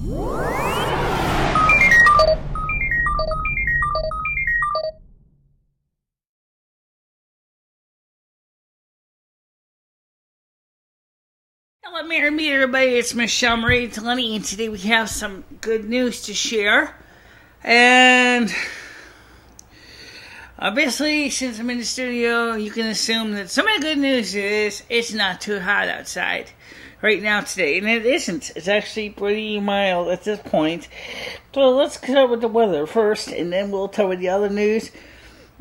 Hello, everybody. It's MicheleMarieDalene, and today we have some good news to share. And obviously, since I'm in the studio, you can assume that some of the good news is it's not too hot outside right now today. And it isn't. It's actually pretty mild at this point. So let's start with the weather first, and then we'll tell you the other news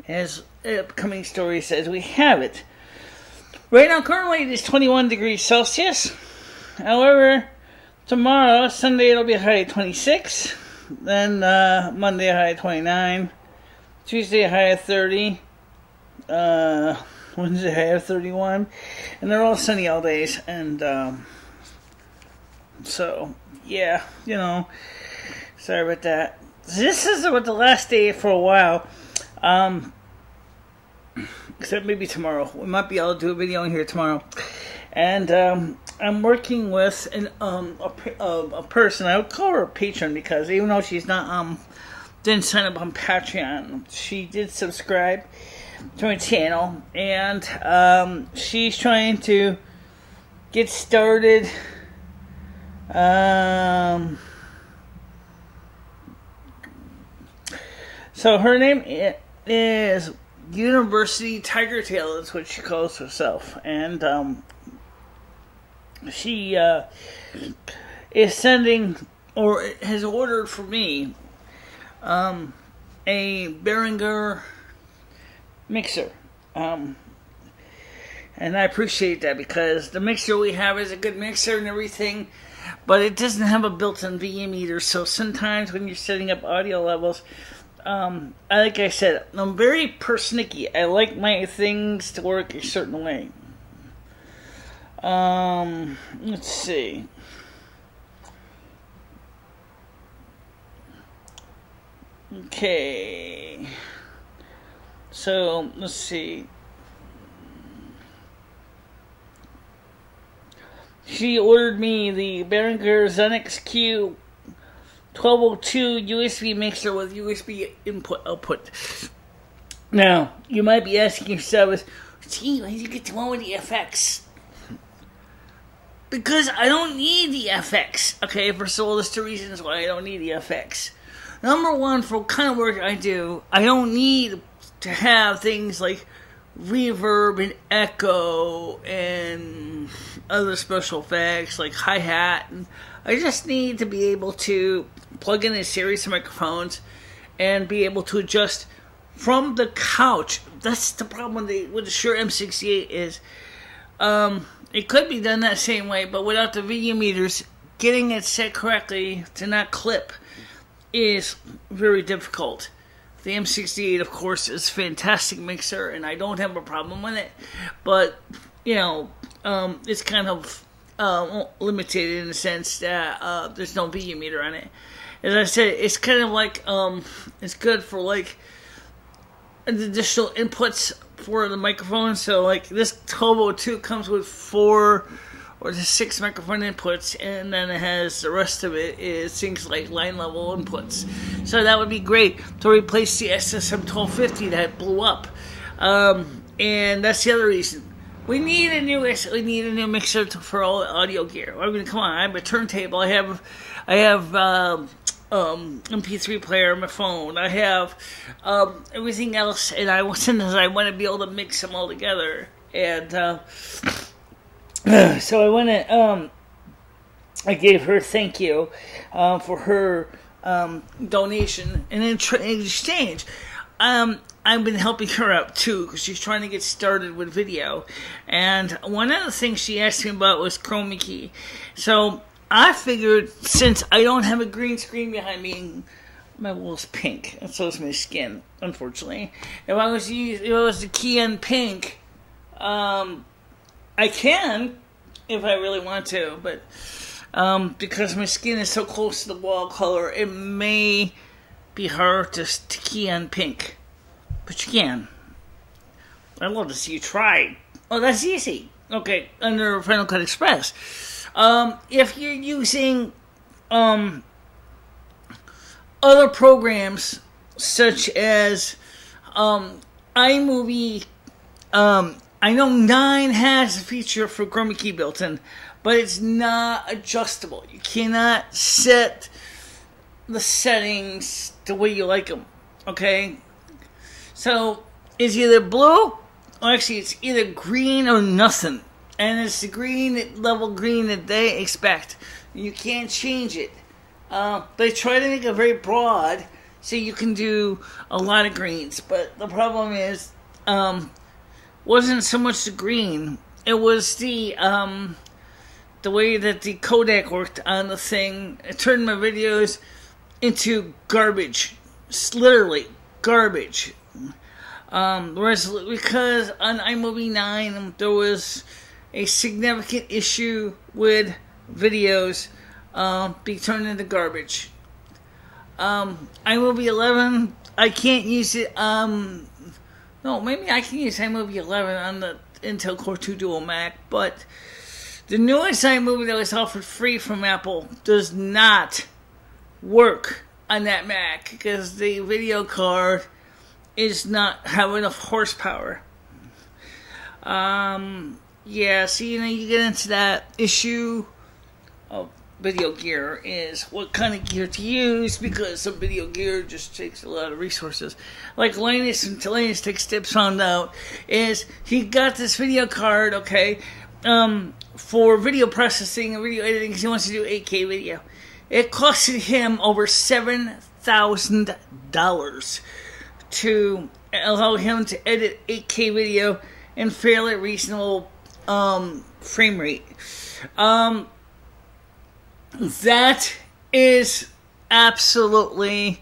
as upcoming stories as we have it. Right now, currently, it is 21 degrees Celsius. However, tomorrow, Sunday, it'll be a high of 26. Then, Monday, a high of 29. Tuesday, a high of 30. Wednesday, a high of 31. And they're all sunny all days. And, so, yeah, sorry about that. This is about the last day for a while. Except maybe tomorrow. We might be able to do a video in here tomorrow. And I'm working with a person. I would call her a patron because even though she's not didn't sign up on Patreon, she did subscribe to my channel, and she's trying to get started. So her name is University Tiger Tail, is what she calls herself, and she is sending, or has ordered for me, a Behringer mixer, and I appreciate that because the mixer we have is a good mixer and everything, but it doesn't have a built-in VM meter, so sometimes when you're setting up audio levels, like I said, I'm very persnickety. I like my things to work a certain way. Let's see. Okay. So, let's see. She ordered me the Behringer Xenix Q 1202 USB mixer with USB output. Now, you might be asking yourself, gee, why did you get the one with the FX? Because I don't need the FX. Okay, first of all, there's two reasons why I don't need the FX. Number one, for what kind of work I do, I don't need to have things like reverb and echo and other special effects like hi-hat. And I just need to be able to plug in a series of microphones and be able to adjust from the couch. That's the problem with the Shure M68 is it could be done that same way, but without the VM meters, getting it set correctly to not clip is very difficult. The M68, of course, is a fantastic mixer, and I don't have a problem with it, but, it's kind of limited in the sense that there's no VM meter on it. As I said, it's kind of like, it's good for, like, additional inputs for the microphone. So, like, this 1202 comes with 4 or 6 microphone inputs, and then it has the rest of it is things like line level inputs. So that would be great to replace the SSM 1250 that blew up. And that's the other reason. We need a new mixer for all the audio gear. I mean, come on, I have a turntable. I have MP3 player on my phone. I have everything else, and sometimes I want to be able to mix them all together. And so I want to. I gave her thank you for her donation, and in exchange, I've been helping her out too because she's trying to get started with video. And one of the things she asked me about was Chromakey. So I figured, since I don't have a green screen behind me, my wall's pink, and so is my skin, unfortunately. If I was to key in pink, I can, if I really want to, but because my skin is so close to the wall color, it may be hard to key on pink. But you can. I'd love to see you try. Oh, that's easy. Okay, under Final Cut Express. If you're using other programs such as iMovie. I know 9 has a feature for Chromakey built in, but it's not adjustable. You cannot set the settings the way you like them. Okay? So, it's either blue, or actually it's either green or nothing. And it's the level green that they expect. You can't change it. They try to make it very broad so you can do a lot of greens. But the problem is, wasn't so much the green. It was the way that the codec worked on the thing. It turned my videos into garbage. It's literally garbage. Whereas because on iMovie 9 there was a significant issue with videos being turned into garbage. iMovie 11, I can't use it. No, maybe I can use iMovie 11 on the Intel Core 2 Dual Mac, but the newest iMovie that was offered free from Apple does not work on that Mac because the video card is not have enough horsepower. Yeah, so you get into that issue of video gear is what kind of gear to use, because some video gear just takes a lot of resources. Like Linus and Linus Takes Tips found out, is he got this video card, okay, for video processing and video editing because he wants to do 8K video. It costed him over $7,000 to allow him to edit 8K video in fairly reasonable frame rate. That is absolutely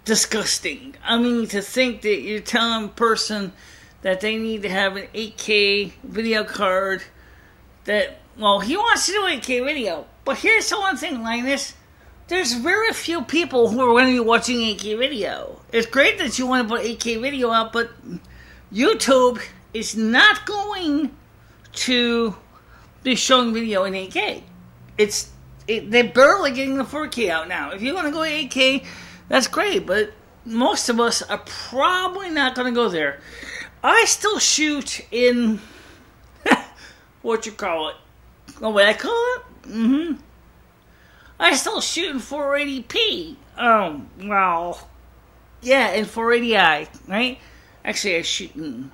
disgusting. I mean, to think that you're telling a person that they need to have an 8K video card that, well, he wants to do 8K video. But here's the one thing, Linus. There's very few people who are going to be watching 8K video. It's great that you want to put 8K video out, but YouTube is not going to be showing video in 8K. They're barely getting the 4K out now. If you're going to go 8K, that's great, but most of us are probably not going to go there. I still shoot in what you call it? Oh, what I call it? Mm-hmm. I still shoot in 480p. Oh, well, yeah, in 480i, right? Actually, I shoot in,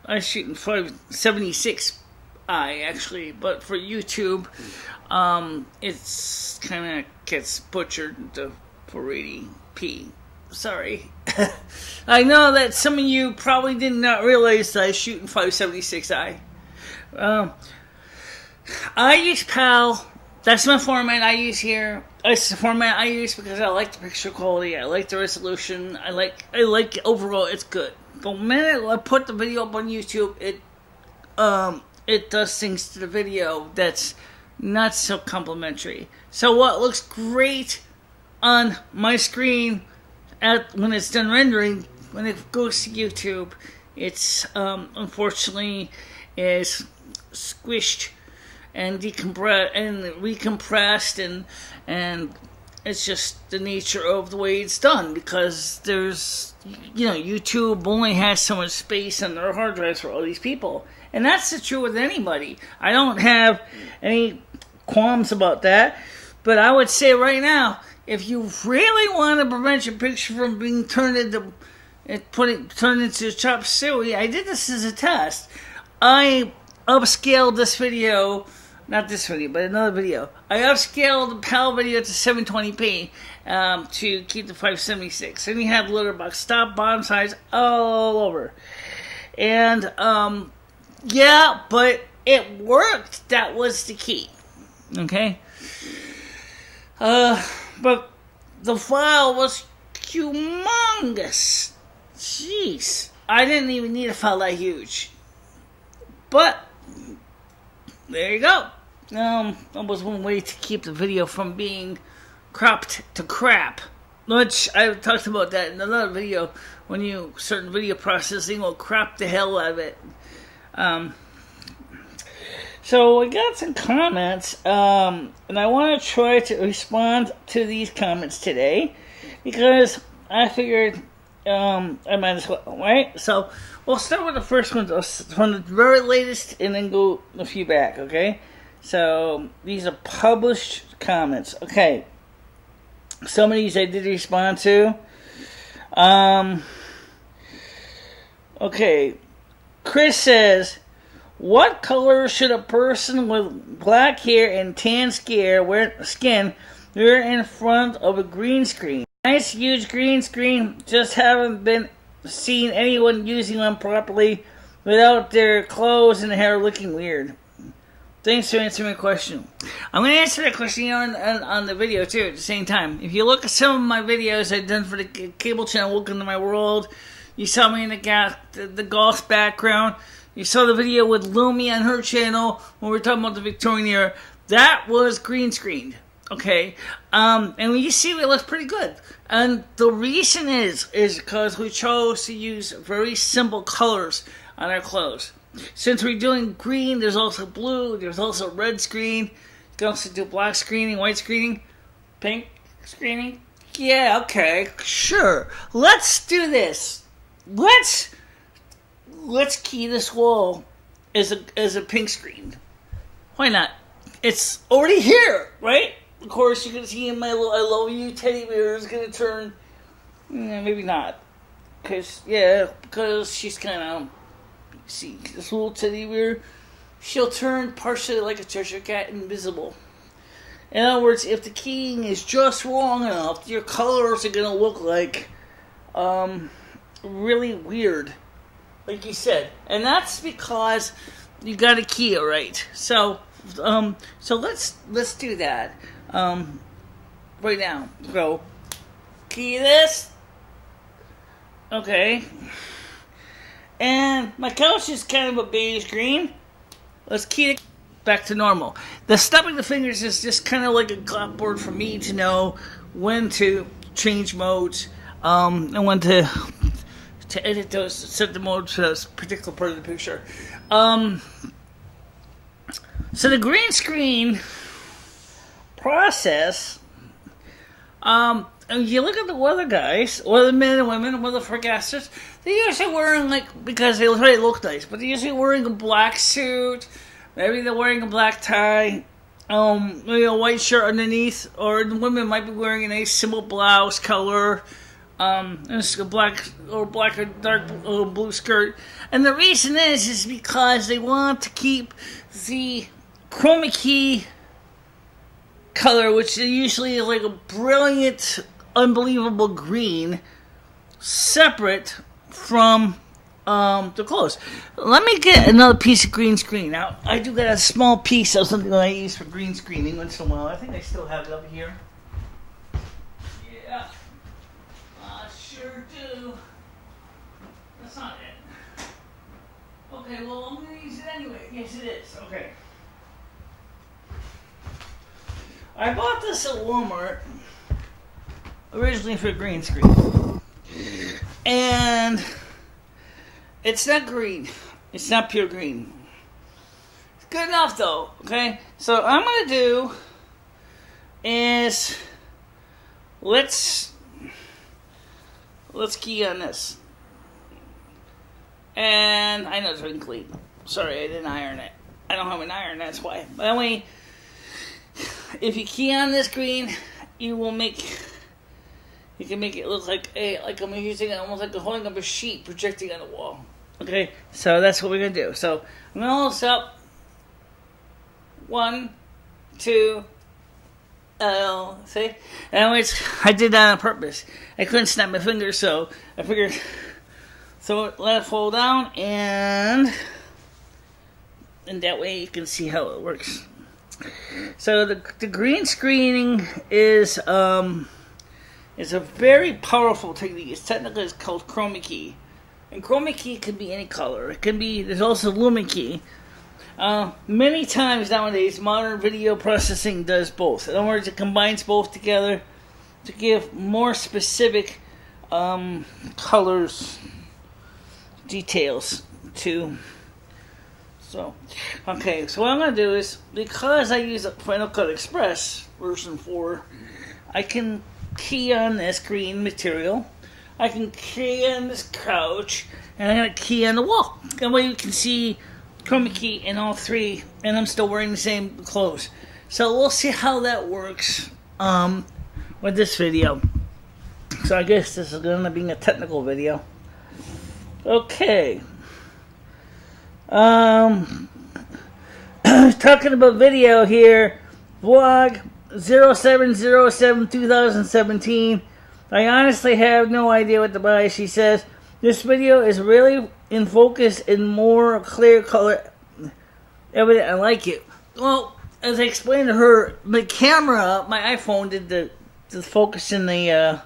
I shoot in 576i, actually, but for YouTube, it's kind of gets butchered into 480p. Sorry. I know that some of you probably did not realize that I shoot in 576i. I use PAL. That's my format I use here. It's the format I use because I like the picture quality. I like the resolution. I like overall. It's good. But the minute I put the video up on YouTube, it does things to the video that's not so complimentary. So what looks great on my screen when it's done rendering, when it goes to YouTube, it's unfortunately is squished and decompressed and recompressed, and it's just the nature of the way it's done, because there's, YouTube only has so much space on their hard drives for all these people, and that's the truth with anybody. I don't have any qualms about that, but I would say right now, if you really want to prevent your picture from being turned into chop suey, I did this as a test. I upscaled this video, not this video, but another video. I upscaled the PAL video to 720p to keep the 576. And you have letterbox top, bottom size, all over. And, but it worked. That was the key. Okay? But the file was humongous. Jeez. I didn't even need a file that huge. But there you go. That was one way to keep the video from being cropped to crap. Which I talked about that in another video. When certain video processing will crop the hell out of it. So I got some comments, and I want to try to respond to these comments today because I figured I might as well, right? So we'll start with the first one from the very latest and then go a few back, okay? So these are published comments. Okay. Some of these I did respond to. Okay. Chris says, what color should a person with black hair and tan skin wear in front of a green screen? Nice huge green screen, just haven't been seen anyone using one properly without their clothes and hair looking weird. Thanks for answering my question. I'm going to answer that question on the video too at the same time. If you look at some of my videos I've done for the cable channel, Welcome to My World, you saw me in the golf background. You saw the video with Lumi on her channel when we were talking about the Victorian era. That was green screened. Okay? And when you see it looks pretty good. And the reason is because we chose to use very simple colors on our clothes. Since we're doing green, there's also blue, there's also red screen. You can also do black screening, white screening, pink screening. Yeah, okay, sure. Let's do this. Let's key this wall as a pink screen. Why not? It's already here, right? Of course, you can see in my I love you teddy bear is gonna turn. Maybe not, because she's kind of. See, this little teddy bear, she'll turn partially like a Cheshire Cat invisible. In other words, if the keying is just wrong enough, your colors are going to look like really weird, like you said. And that's because you got to key it right. So let's do that right now. So, key this. Okay. And my couch is kind of a beige green. Let's key it back to normal. The snapping the fingers is just kind of like a clapboard for me to know when to change modes and when to edit those, set the modes for this particular part of the picture. So the green screen process, and you look at the weather guys, or the men and women, weather forecasters, they're usually wearing, because they try to look nice, but they're usually wearing a black suit, maybe they're wearing a black tie, maybe a white shirt underneath, or the women might be wearing a nice simple blouse color, a black or dark blue skirt. And the reason is because they want to keep the Chromakey color, which usually is like a brilliant, unbelievable green, separate from the clothes. Let me get another piece of green screen. Now, I do got a small piece of something that I use for green screening once in a while. I think I still have it up here. Yeah, I sure do. That's not it. Okay, well, I'm going to use it anyway. Yes, it is. Okay. I bought this at Walmart originally for a green screen. And it's not green. It's not pure green. It's good enough though, okay? So what I'm going to do is let's key on this. And I know it's wrinkly. Sorry, I didn't iron it. I don't have an iron, that's why. But anyway, if you key on this green, you can make it look like I'm using it almost like holding up a sheet projecting on the wall. Okay, so that's what we're gonna do. So I'm gonna hold this up. 1, 2, see? Anyways, I did that on purpose. I couldn't snap my fingers, so I figured. So let it fall down, and that way you can see how it works. So the green screening is a very powerful technique. It's called Chromakey. And Chromakey can be any color. There's also Lumikey. Many times nowadays, modern video processing does both. In other words, it combines both together to give more specific colors, details to So, okay, so what I'm going to do is, because I use Final Cut Express version 4, I can key on this green material, I can key on this couch, and I'm going to key on the wall. That way you can see Chromakey in all three, and I'm still wearing the same clothes. So we'll see how that works with this video. So I guess this is going to be a technical video. Okay. Talking about video here, vlog 07072017. I honestly have no idea what to buy. She says this video is really in focus and more clear color. Evident, I like it. Well, as I explained to her, the camera, my iPhone did the focus in the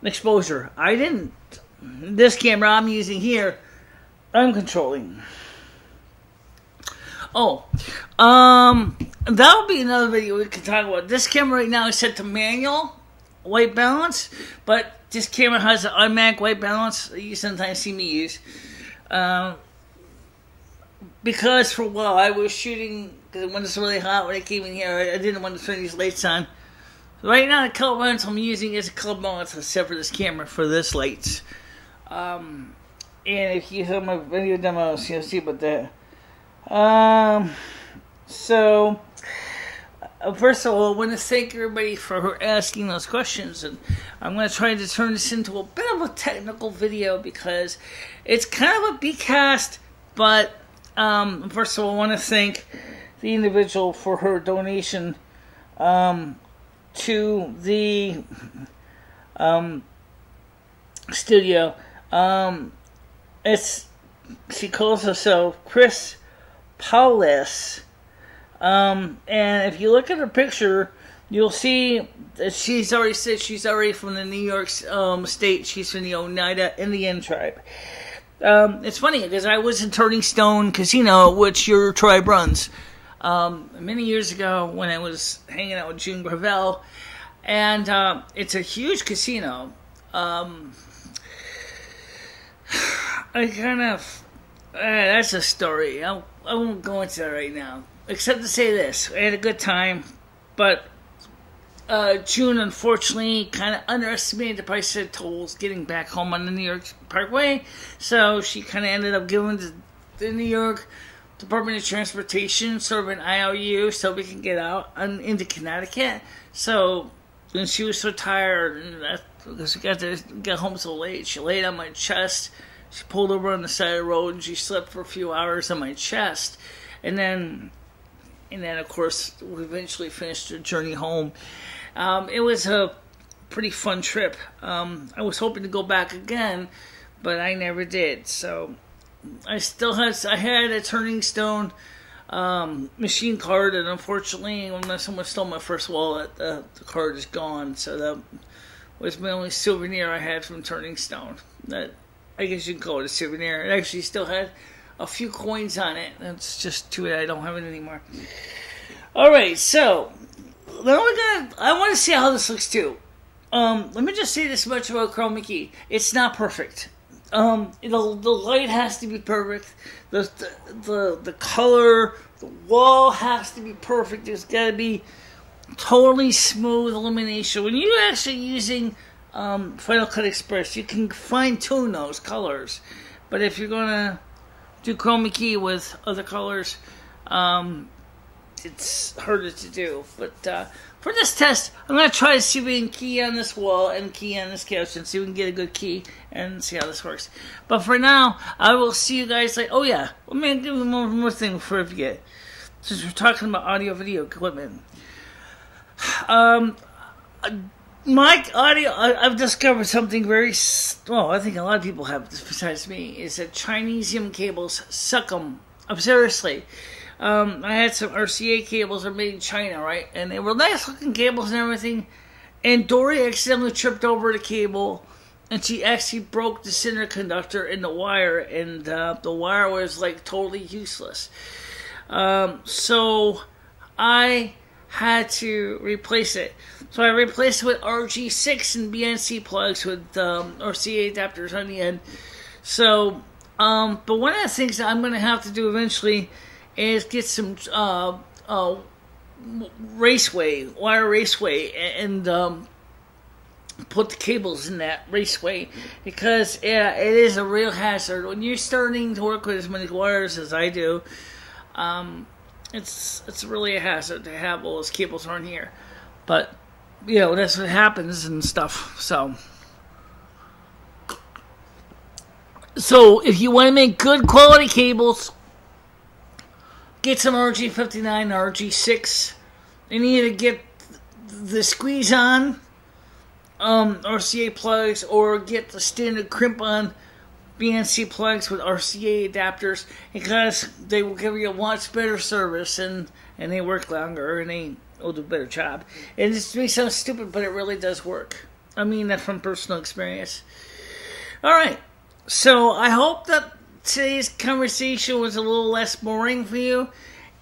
exposure. I didn't. This camera I'm using here, I'm controlling. Oh, that'll be another video we can talk about. This camera right now is set to manual white balance, but this camera has an automatic white balance that you sometimes see me use. Because for a while I was shooting, because when it's really hot when I came in here, I didn't want to turn these lights on. Right now the color balance I'm using is a color balance except for this camera for this lights. And if you saw my video demos, you'll see about that. So, first of all, I want to thank everybody for asking those questions, and I'm going to try to turn this into a bit of a technical video because it's kind of a bcast, but first of all, I want to thank the individual for her donation to the studio. She calls herself Chris Paulus, and if you look at her picture, you'll see that she's already said she's already from the New York state. She's from the Oneida Indian tribe. It's funny because I was in Turning Stone Casino, which your tribe runs, many years ago when I was hanging out with June Gravel, and it's a huge casino. That's a story. I won't go into that right now. Except to say this. I had a good time. But June, unfortunately, kind of underestimated the price of tolls getting back home on the New York Parkway. So she kind of ended up giving the New York Department of Transportation sort of an IOU so we can get out into Connecticut. So when she was so tired, and because we got home so late, she laid on my chest. She pulled over on the side of the road and she slept for a few hours on my chest. And then of course, we eventually finished the journey home. It was a pretty fun trip. I was hoping to go back again, but I never did. So I had a Turning Stone machine card, and unfortunately, when someone stole my first wallet, the card is gone. So that was my only souvenir I had from Turning Stone. That, I guess you can call it a souvenir. It actually still had a few coins on it. That's just too bad I don't have it anymore. Alright, so I want to see how this looks too. Let me just say this much about Chromakey. It's not perfect. The light has to be perfect. The color, the wall has to be perfect. There's got to be totally smooth illumination. When you're actually using Final Cut Express, you can fine-tune those colors. But if you're going to do Chromakey with other colors, it's harder to do. But for this test, I'm going to try to see if we can key on this wall and key on this couch and see if we can get a good key and see how this works. But for now, I will see you guys later. Oh yeah, let me give you one more thing before I forget. Since we're talking about audio-video equipment. My audio, I've discovered something very, I think a lot of people have besides me, is that Chinesium cables suck them. Seriously. I had some RCA cables that are made in China, right? And they were nice looking cables and everything. And Dory accidentally tripped over the cable, and she actually broke the center conductor in the wire, and the wire was like totally useless. So I had to replace it. So I replaced it with RG6 and BNC plugs with RCA adapters on the end. So, but one of the things that I'm going to have to do eventually is get some wire raceway, and put the cables in that raceway, because it is a real hazard when you're starting to work with as many wires as I do. It's really a hazard to have all those cables on here, but that's what happens and stuff. So if you want to make good quality cables, get some RG59 or RG6. You need to get the squeeze on RCA plugs, or get the standard crimp on BNC plugs with RCA adapters, because they will give you a much better service, and they work longer, and they will do a better job. And this may sound stupid, but it really does work. I mean that from personal experience. Alright, so I hope that today's conversation was a little less boring for you,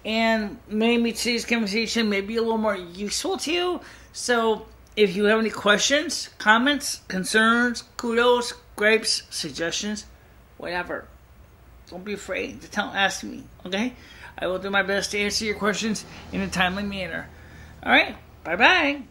and maybe today's conversation may be a little more useful to you. So if you have any questions, comments, concerns, kudos, gripes, suggestions, whatever, don't be afraid to ask me, okay? I will do my best to answer your questions in a timely manner. Alright, bye-bye.